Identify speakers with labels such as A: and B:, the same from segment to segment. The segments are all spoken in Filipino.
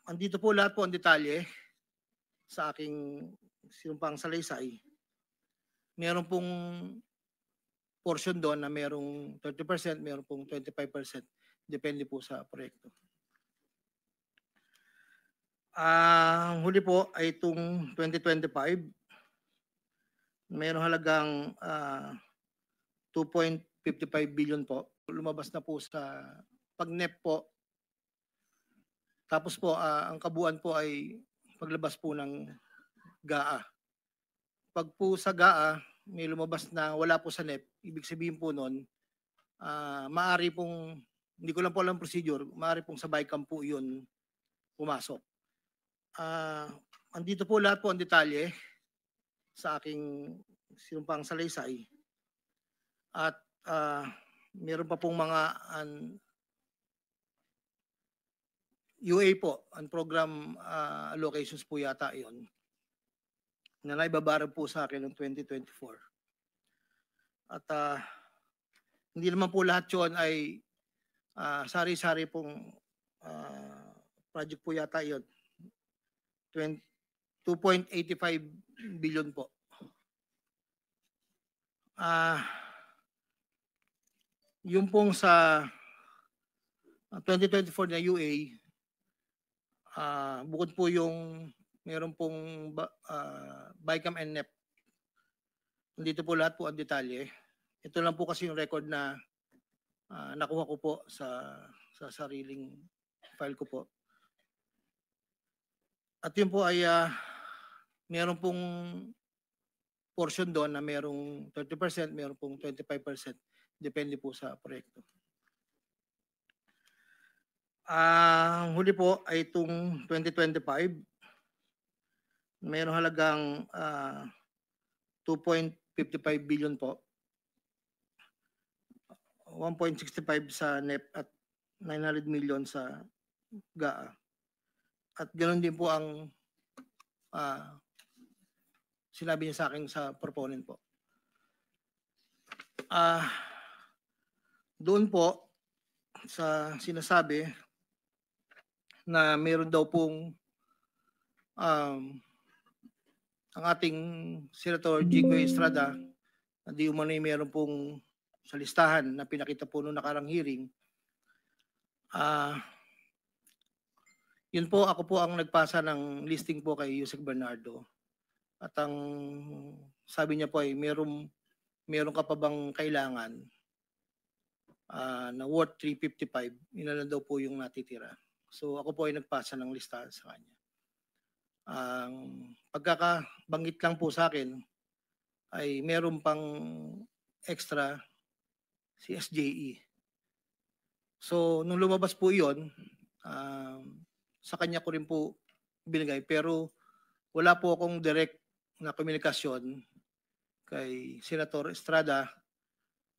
A: andito po lahat po ang detalye sa aking sinumpang salaysay. Meron pong portion doon na merong 30%, meron pong 25%. Depende po sa proyekto. Ang huli po ay itong 2025. Merong halagang 2.55 billion po. Lumabas na po sa pag-NEP po. Tapos po, ang kabuuan po ay paglabas po ng GAA. Pag po sa GAA, may lumabas na wala po sa NEP, ibig sabihin po nun, maaari pong, hindi ko lang po alam procedure, maaari pong sa BICAM po yun pumasok. Andito po lahat po ang detalye sa aking sinumpang salaysay. At meron pa pong mga UA po, ang program allocations po yata yon na naibabarang po sa akin noong 2024. At hindi naman po lahat yun ay sari-sari pong project po yata yun. 2.85 billion po. Yung pong sa 2024 na UA, bukod po yung meron pong BICAM and NEP. Dito po lahat po ang detalye. Ito lang po kasi yung record na nakuha ko po sa sariling file ko po. At yun po ay meron pong portion doon na merong 30%, meron pong 25%. Depende po sa proyekto. Ang huli po ay itong 2025. Mayroong halagang 2.55 billion po. 1.65 sa NEP at 900 million sa GAA. At ganoon din po ang sinabi niya sa akin sa proponent po. Doon po sa sinasabi na meron daw pong ang ating Senator Jinggoy Estrada na di umano'y meron pong sa listahan na pinakita po noong nakarang hearing. Yun po, ako po ang nagpasa ng listing po kay Yusek Bernardo. At ang sabi niya po ay meron ka pa bang kailangan na worth 355, yun na daw po yung natitira. So ako po ay nagpasa ng listahan sa kanya. Ang pagkakabanggit lang po sa akin ay meron pang extra si SJE. So nung lumabas po yun, sa kanya ko rin po binigay, pero wala po akong direct na komunikasyon kay Senator Estrada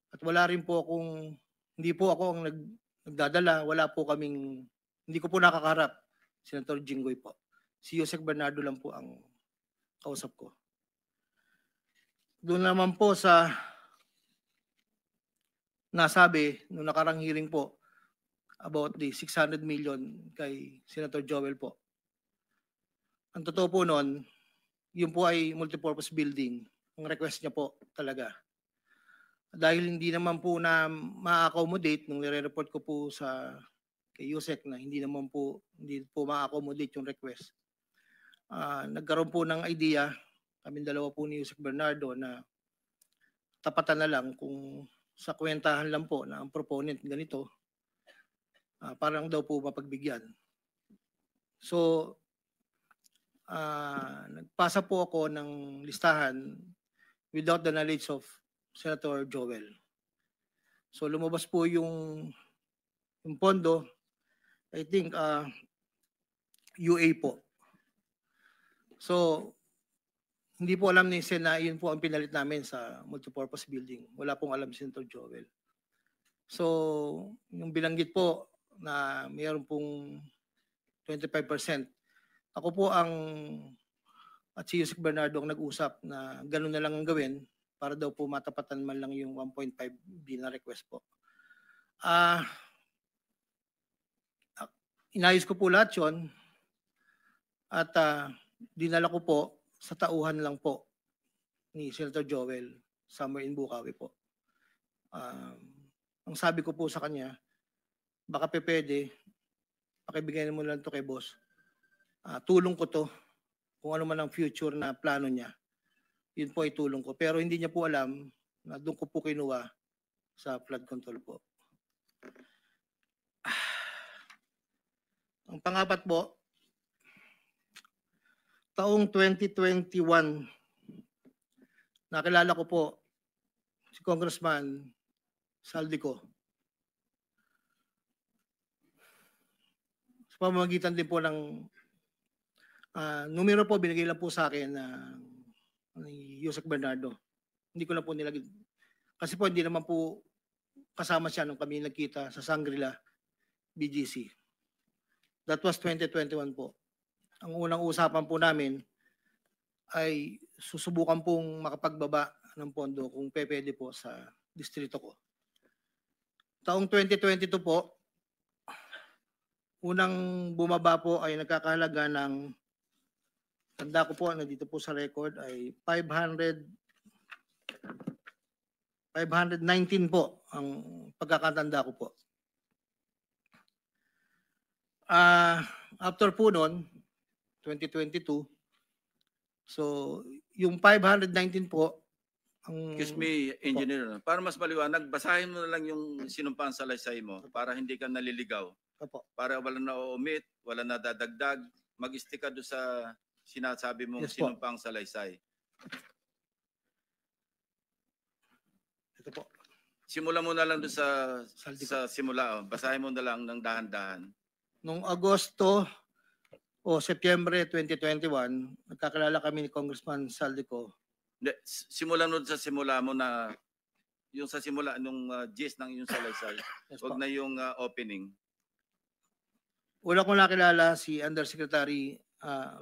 A: at wala rin po akong, hindi po ako ang nagdadala, wala po kaming, hindi ko po nakakaharap Senator Jinggoy po. Si Yusek Bernardo lang po ang kausap ko. Doon naman po sa nasabi nung nakarang hearing po about the 600 million kay Senator Joel po. Ang totoo po noon, yun po ay multipurpose building. Ang request niya po talaga. Dahil hindi naman po na ma-accommodate nung nire-report ko po sa kay Yusek na hindi po ma-accommodate yung request. Nagkaroon po ng idea, kaming dalawa po ni Yusek Bernardo na tapatan na lang kung sa kwentahan lang po na ang proponent ganito, parang daw po mapagbigyan. So, nagpasa po ako ng listahan without the knowledge of Senator Joel. So lumabas po yung pondo, I think UA po. So hindi po alam ni Sen na yun po ang pinalit namin sa multipurpose building. Wala pong alam si Senator Joel. So yung binanggit po na mayroon pong 25%. Ako po at si Yusek Bernardo ang nag-usap na gano'n na lang ang gawin para daw po matapatan man lang yung 1.5 B na request po. Inayos ko po lahat yun. At dinala ko po sa tauhan lang po ni Senator Joel somewhere in Bukawi po. Ang sabi ko po sa kanya, baka pwede, pakibigay mo lang to kay boss. Tulong ko to, kung ano man ang future na plano niya, yun po ay tulong ko. Pero hindi niya po alam na doon ko po kinuha sa flood control po. Ang pangapat po, taong 2021, nakilala ko po si Congressman Saldico. Sa pamamagitan din po ng numero po, binigay lang po sa akin ni Yusek Bernardo. Hindi ko na po nilagay. Kasi po hindi naman po kasama siya nung kami nagkita sa Shangri-La BGC. That was 2021 po. Ang unang usapan po namin ay susubukan pong makapagbaba ng pondo kung pwede po sa distrito ko. Taong 2022 po, unang bumaba po ay nagkakahalaga ng, tanda ko po, nandito po sa record, ay 519 po ang pagkakatanda ko po. After po noon, 2022, so yung 519 po,
B: Excuse me, engineer. Para mas maliwanag, basahin mo na lang yung sinumpang salaysay mo para hindi ka naliligaw.
A: Opo.
B: Para wala na omit, wala na dadagdag, mag-stick ka doon sa sinasabi mong
A: Yes po.
B: sinumpang salaysay.
A: Ito po.
B: Simula mo na lang doon
A: Saldi ko.
B: sa simula. Basahin mo na lang ng dahan-dahan.
A: Noong Agosto o Setyembre 2021, nagkakilala kami ni Congressman Saldico.
B: Hindi, simulan mo sa simula mo na yung sa simula nung gist ng yung salaysay.
A: Yes
B: Wag
A: po.
B: na yung opening.
A: Una ko nakilala si Undersecretary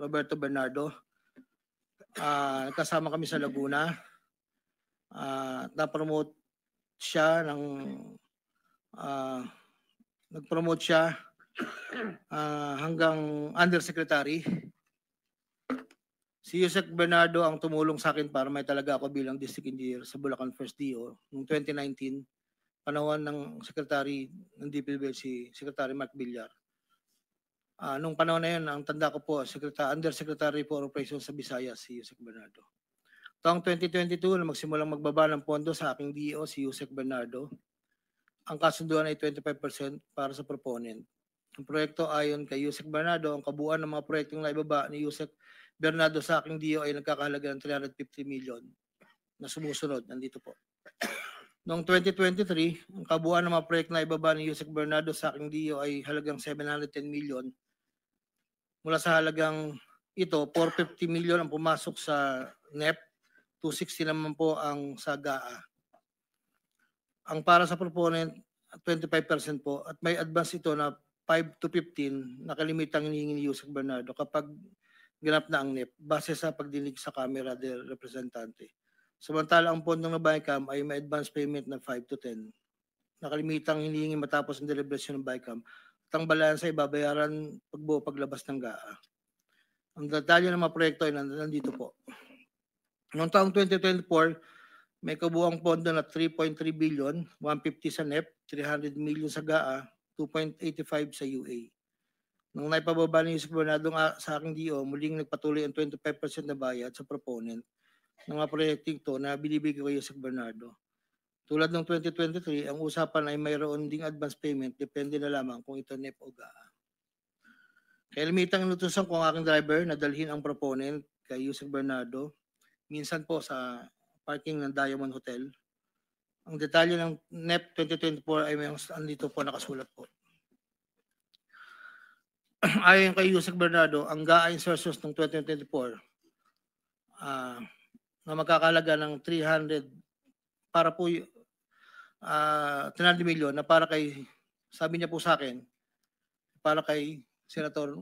A: Roberto Bernardo. Kasama kami sa Laguna. Na-promote siya ng nag-promote siya hanggang Undersecretary. Si Yusek Bernardo ang tumulong sa akin para may talaga ako bilang district engineer sa Bulacan First DO noong 2019, panahon ng Secretary ng DPWH si Secretary Mark Villar. Nung panahon na yun, ang tanda ko po, Undersecretary for Operations sa Visayas, si Yusek Bernardo. Taong 2022, na magsimulang magbaba ng pondo sa aking DO, si Yusek Bernardo, ang kasunduan ay 25% para sa proponent. Ang proyekto ayon kay Yusek Bernardo, ang kabuuan ng mga proyektong naibaba ni Yusek Bernardo sa aking DO ay nagkakahalaga ng 350 million na sumusunod. Nandito po. Noong 2023, ang kabuuan ng mga proyekto na ibaba ni Yusek Bernardo sa aking DO ay halagang 710 million. Mula sa halagang ito, 450 million ang pumasok sa NEP, 260 naman po ang sa GAA. Ang para sa proponent, 25% po, at may advance ito na 5 to 15 na kalimitang hinihingi ni Yusek Bernardo kapag ganap na ang NEP base sa pagdinig sa Kamera del Representante. Samantala ang pondong na BICAM ay may advance payment na 5 to 10 na kalimitang hinihingi matapos ang deliberasyon ng BICAM at ang balansa ay babayaran pagbuo paglabas ng GAA. Ang detalye ng mga proyekto ay nandito po. Noong taong 2024, may kabuuang pondo na 3.3 billion, 150 sa NEP, 300 million sa GAA, 2.85 sa UA. Nung naipababa ni Yusek Bernardo sa aking DO, muling nagpatuloy ang 25% na bayad sa proponent ng mga proyekting to na binibigay kay Yusek Bernardo. Tulad ng 2023, ang usapan ay mayroon ding advance payment, depende na lamang kung ito NEP o GAA. Kaya limitang inutusan ko ang aking driver na dalhin ang proponent kay Yusek Bernardo, minsan po sa parking ng Diamond Hotel. Ang detalye ng NEP 2024 ay may andito po nakasulat po. Ayon kay Yusek Bernardo, ang GAA insertions ng 2024 na magkakalaga ng 300 para po 300 million na para kay, sabi niya po sa akin, para kay Senator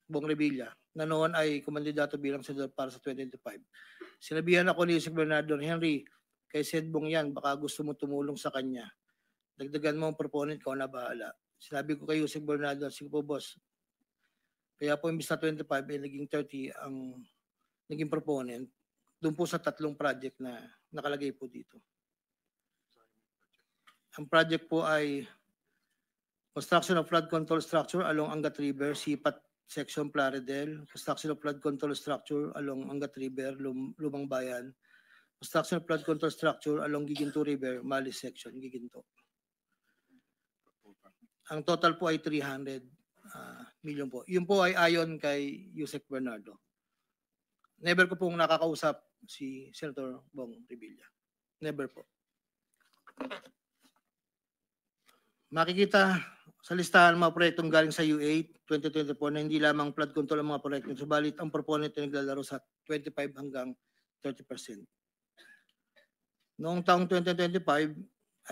A: Bong Revilla na noon ay kumandidato bilang senador para sa 2025. Sinabihan ako ni Yusek Bernardo, Henry, kay Sed Bong yan, baka gusto mo tumulong sa kanya. Dagdagan mo ang proponent ko na bahala. Sinabi ko kay Yusek Bernardo, sige po boss, Kaya po imbis na 25 ay naging 30 ang naging proponent doon po sa tatlong project na nakalagay po dito. Ang project po ay construction of flood control structure along Angat River, Sipat Section Plaridel, construction of flood control structure along Angat River, Lumang Bayan, construction of flood control structure along Giginto River, Malis Section, Giginto. Ang total po ay 300 million po. Yun po ay ayon kay Yusek Bernardo. Never ko pong nakakausap si Senator Bong Revilla. Never po. Makikita sa listahan ng mga proyektong galing sa U8 2024 na hindi lamang flood control ang mga proyekto, subalit ang proponent ay naglalaro sa 25 hanggang 30%. Noong taong 2025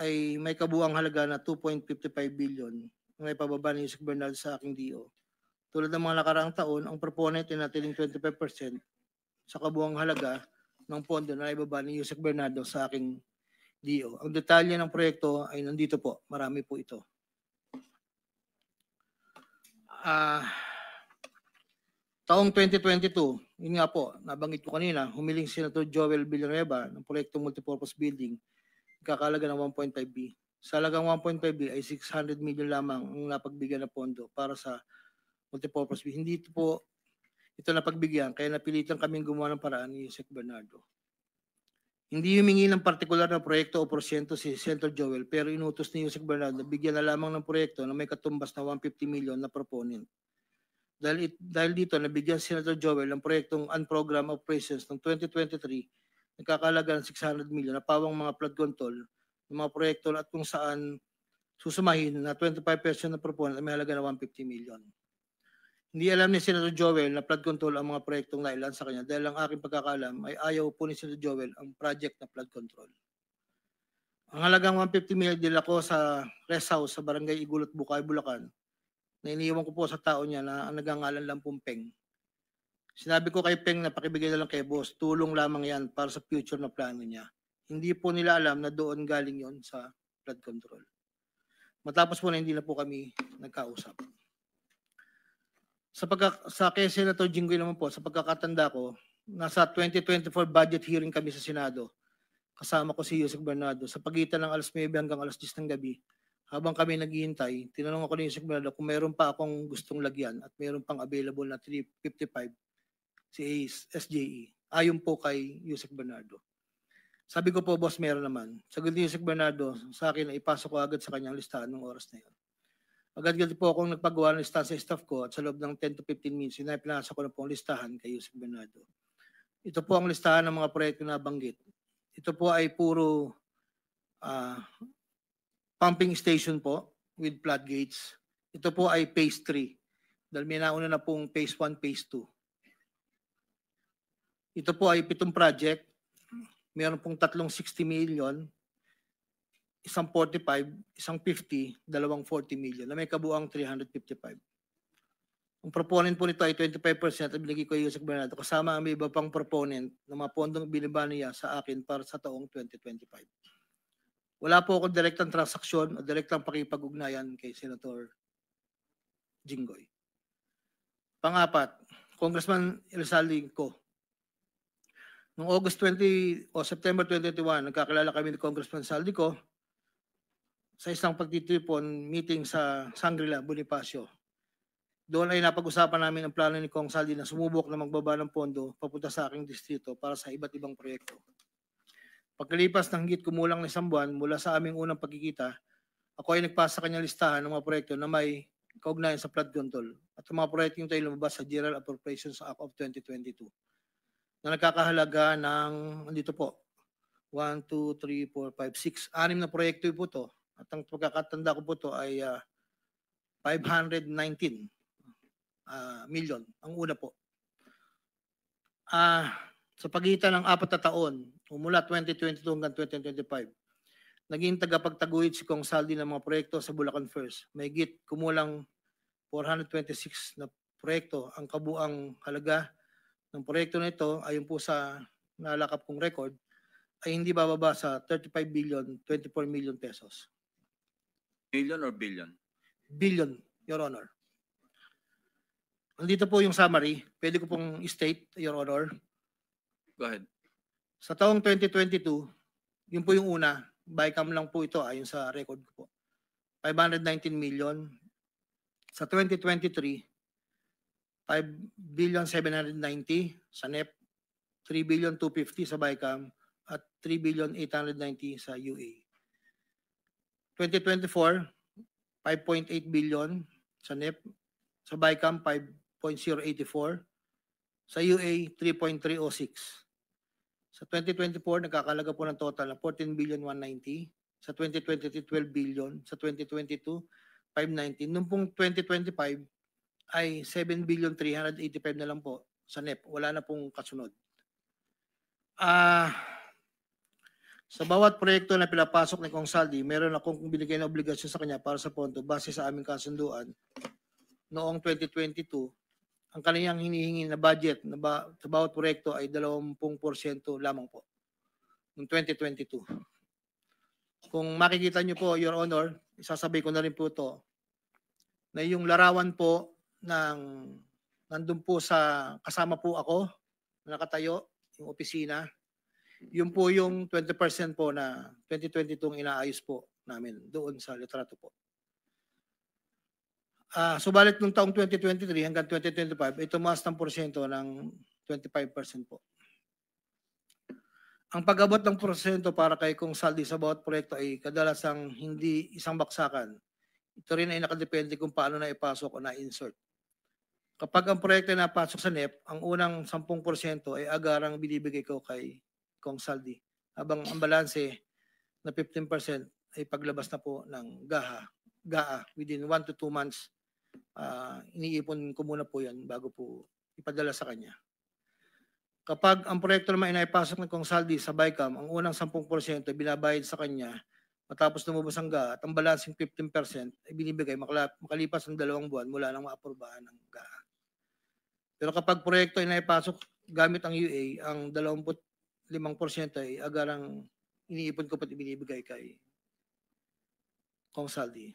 A: ay may kabuuang halaga na 2.55 billion ang ipababa ni Yusek Bernardo sa aking DO. Tulad ng mga nakaraang taon, ang proponent ay natiling 25% sa kabuuang halaga ng pondo na ibaba ni Yusek Bernardo sa aking DO. Ang detalye ng proyekto ay nandito po. Marami po ito. Taong 2022, yun nga po, nabanggit ko kanina, humiling si Senator Joel Villanueva ng proyektong multipurpose building, kakalaga ng 1.5B. Sa halagang 1.5B ay 600 million lamang ang napagbigyan na pondo para sa multipurpose building. Hindi po ito napagbigyan, kaya napilitan kaming gumawa ng paraan ni Yusek Bernardo. Hindi humingi ng partikular na proyekto o porsyento si Senator Joel, pero inutos ni Yusek Bernardo na bigyan na lamang ng proyekto na may katumbas na 150 million na proponent. Dahil dito, nabigyan si Senator Joel ng proyektong unprogrammed operations ng 2023, nagkakalaga ng 600 million na pawang mga flood control ng mga proyekto at kung saan susumahin na 25% ng proponent ay may halaga na 150 million. Hindi alam ni Senator Joel na flood control ang mga proyektong nailan sa kanya dahil ang aking pagkakalam ay ayaw po ni Senator Joel ang project na flood control. Ang halagang 150 million dila ko sa rest house sa Barangay Igulot, Bukay, Bulacan na iniiwan ko po sa tao niya na ang nagangalan lang pong Peng. Sinabi ko kay Peng na pakibigay na lang kay boss, tulong lamang yan para sa future na plano niya. Hindi po nila alam na doon galing yon sa flood control. Matapos po na hindi na po kami nagkausap. Sa kay Senator Jinggoy naman po, sa pagkakatanda ko, nasa 2024 budget hearing kami sa Senado. Kasama ko si Yusek Bernardo sa pagitan ng alas 9 hanggang alas 10 ng gabi. Habang kami naghihintay, tinanong ako ni Yusek Bernardo kung meron pa akong gustong lagyan at meron pang available na 355 si SJE. Ayon po kay Yusek Bernardo. Sabi ko po, boss, meron naman. Sagot ni Yusek Bernardo sa akin na ipasok ko agad sa kanyang listahan ng oras na yun. Agad-agad po akong nagpagawa ng listahan sa staff ko at sa loob ng 10 to 15 minutes, pinasa ko na po ang listahan kay Yusek Bernardo. Ito po ang listahan ng mga proyekto na banggit. Ito po ay puro pumping station po with floodgates. Ito po ay phase 3 dahil may nauna na pong phase 1, phase 2. Ito po ay 7 project. Meron pong 360 million, isang 45, isang 50, dalawang 40 million na may kabuang 355. Ang proponent po nito ay 25% at binigay ko yung Yusek Bernardo kasama ang may iba pang proponent na mga pondong binaba niya sa akin para sa taong 2025. Wala po akong direktang transaksyon o direktang pakipag-ugnayan kay Senator Jinggoy. Pang-apat, Congressman Elsaldi ko. Noong August 20 o September 2021, nagkakilala kami ni Congressman Saldico sa isang pagtitipon meeting sa Shangri-La, Bonifacio. Doon ay napag-usapan namin ang plano ni Kong Saldi na sumubok na magbaba ng pondo papunta sa aking distrito para sa iba't ibang proyekto. Pagkalipas ng higit kumulang na isang buwan mula sa aming unang pagkikita, ako ay nagpasa sa kanyang listahan ng mga proyekto na may kaugnayan sa flood control at ang mga proyekto yung tayo lumabas sa General Appropriations Act of 2022 na nagkakahalaga ng, andito po, 1, 2, 3, 4, 5, 6, 6 na proyekto po to. At ang pagkakatanda ko po ito ay 519 million. Ang una po. Sa pagitan ng 4 na taon, mula 2022 hanggang 2025, naging tagapagtaguyod si Kong Saldi ng mga proyekto sa Bulacan First. May higit kumulang 426 na proyekto. Ang kabuang halaga ng proyekto na ito, ayon po sa nalakap kong record, ay hindi bababa sa 35 billion, 24 million pesos.
B: Million or billion?
A: Billion, Your Honor. Nandito po yung summary. Pwede ko pong state, Your Honor.
B: Go ahead.
A: Sa taong 2022, yun po yung una. Bycam lang po ito ayon sa record ko po. 519 million. Sa 2023, 5,790 sa NEP, 3,250 sa Bycam, at 3,890 sa UA. 2024, 5.8 billion sa NEP, sa Bycam 5.084, sa UA 3.306. Sa 2024, nagkakalaga po ng total na 14,190,000,000. Sa 2023, 12 billion. Sa 2022, 519. Noong pong 2025 ay 7,385,000,000 na lang po sa NEP. Wala na pong kasunod. Sa bawat proyekto na pinapasok ni Kong Saldi, meron akong binigay na obligasyon sa kanya para sa pondo base sa aming kasunduan noong 2022. Ang kanyang hinihingi na budget sa bawat proyekto ay 20% lamang po noong 2022. Kung makikita niyo po, Your Honor, isasabay ko na rin po ito, na yung larawan po nandun po sa kasama po ako, na nakatayo, yung opisina, yun po yung 20% po na 2022 inaayos po namin doon sa litrato po. Subalit nung taong 2023 hanggang 2025 ay tumaas ng porsyento ng 25% po. Ang pag-abot ng porsyento para kay Kong Saldi sa bawat proyekto ay kadalasang hindi isang baksakan. Ito rin ay nakadepende kung paano na ipasok o na-insert. Kapag ang proyekto ay napasok sa NEP, ang unang 10% ay agarang binibigay ko kay Kong Saldi. Habang ang balanse na 15% ay paglabas na po ng GAA within 1 to 2 months. Iniipon ko muna po yan bago po ipadala sa kanya. Kapag ang proyekto naman ay naipasok ng Kong Saldi sa Bycam, ang unang 10% ay binabayad sa kanya matapos lumabas ang GAA at ang balancing 15% ay binibigay makalipas ng 2 buwan mula nang maaprubahan ng GAA. Pero kapag proyekto ay naipasok gamit ang UA, ang 25% ay agarang iniipon ko pati binibigay kay Kong Saldi.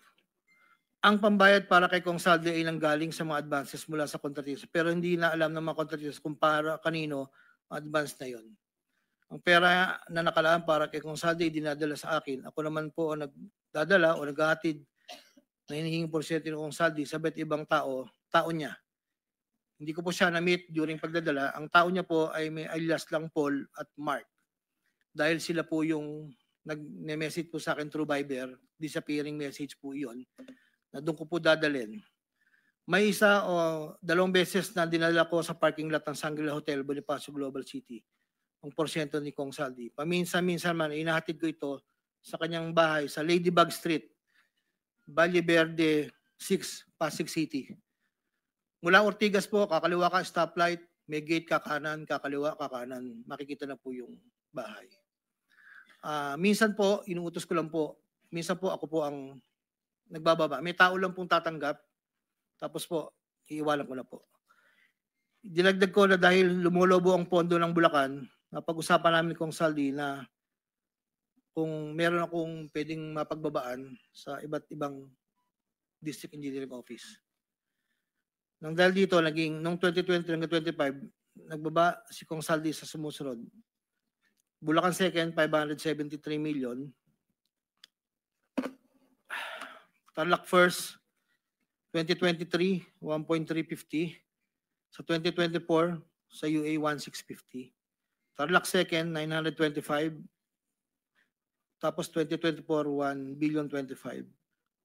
A: Ang pambayad para kay Kong Saldi ay nanggaling sa mga advances mula sa kontratista pero hindi na alam ng mga kontratista kung para kanino ang advance na yon. Ang pera na nakalaan para kay Kong Saldi ay dinadala sa akin. Ako naman po ang nagdadala o naghahatid na hinihinging porsyento ng Kong Saldi sa iba't ibang tao niya. Hindi ko po siya na-meet during pagdadala. Ang tao niya po ay may alias lang Paul at Mark. Dahil sila po yung nag-message po sa akin through Viber, disappearing message po yon, na doon ko po dadalhin. May isa o 2 beses na dinala ko sa parking lot ng Shangri-La Hotel, Bonifacio Global City, ang porsyento ni Kong Saldi. Paminsan-minsan man, inahatid ko ito sa kanyang bahay sa Ladybug Street, Valle Verde 6, Pasig City. Mula Ortigas po, kakaliwa ka, stoplight, may gate ka kanan, kakaliwa ka kanan, makikita na po yung bahay. Minsan po, inuutos ko lang po, minsan po ako po ang nagbababa. May tao lang pong tatanggap, tapos po, iiwalan ko na po. Dinagdag ko na dahil lumulobo ang pondo ng Bulacan, napag-usapan namin Kong Saldi na kung meron akong pwedeng mapagbabaan sa iba't ibang district engineering office. Nang dahil dito, noong 2020 hanggang 2025, nagbaba si Kong Saldi sa sumusunod. Bulacan 2nd, 573 million. Tarlac 1st, 2023, 1.350. Sa 2024, sa UA, 1.650. Tarlac 2nd, 925. Tapos 2024, 1,000,000,025.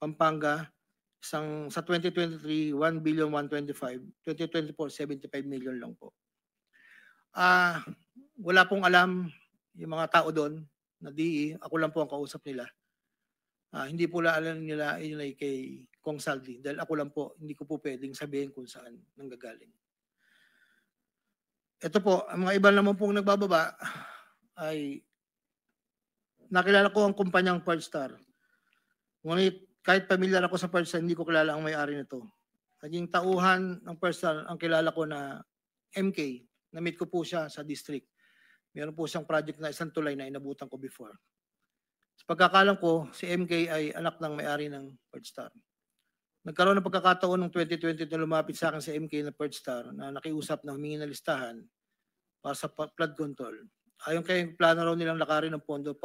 A: Pampanga, sa 2023, 1,125,000,000. 2024, 75 million lang po. Wala pong alam yung mga tao doon na DE. Ako lang po ang kausap nila. Hindi po alam nila yun ay kay Kong Saldi. Dahil ako lang po, hindi ko po pwedeng sabihin kung saan nanggagaling. Ito po, ang mga iba naman pong nagbababa ay nakilala ko ang kumpanyang Pardstar. Ngunit kahit pamilyar ako sa Pardstar, hindi ko kilala ang may-ari nito. Naging tauhan ng Pardstar ang kilala ko na MK. Na-meet ko po siya sa district. Meron po siyang project na isang tulay na inabutan ko before. Sa pagkakalam ko, si MK ay anak ng may-ari ng Pardstar. Nagkaroon ng pagkakataon noong 2020 na lumapit sa akin sa MK na Perdstar na nakiusap na humingi ng listahan para sa flood control. Ayon kay plano raw nilang lakarin ng pondo para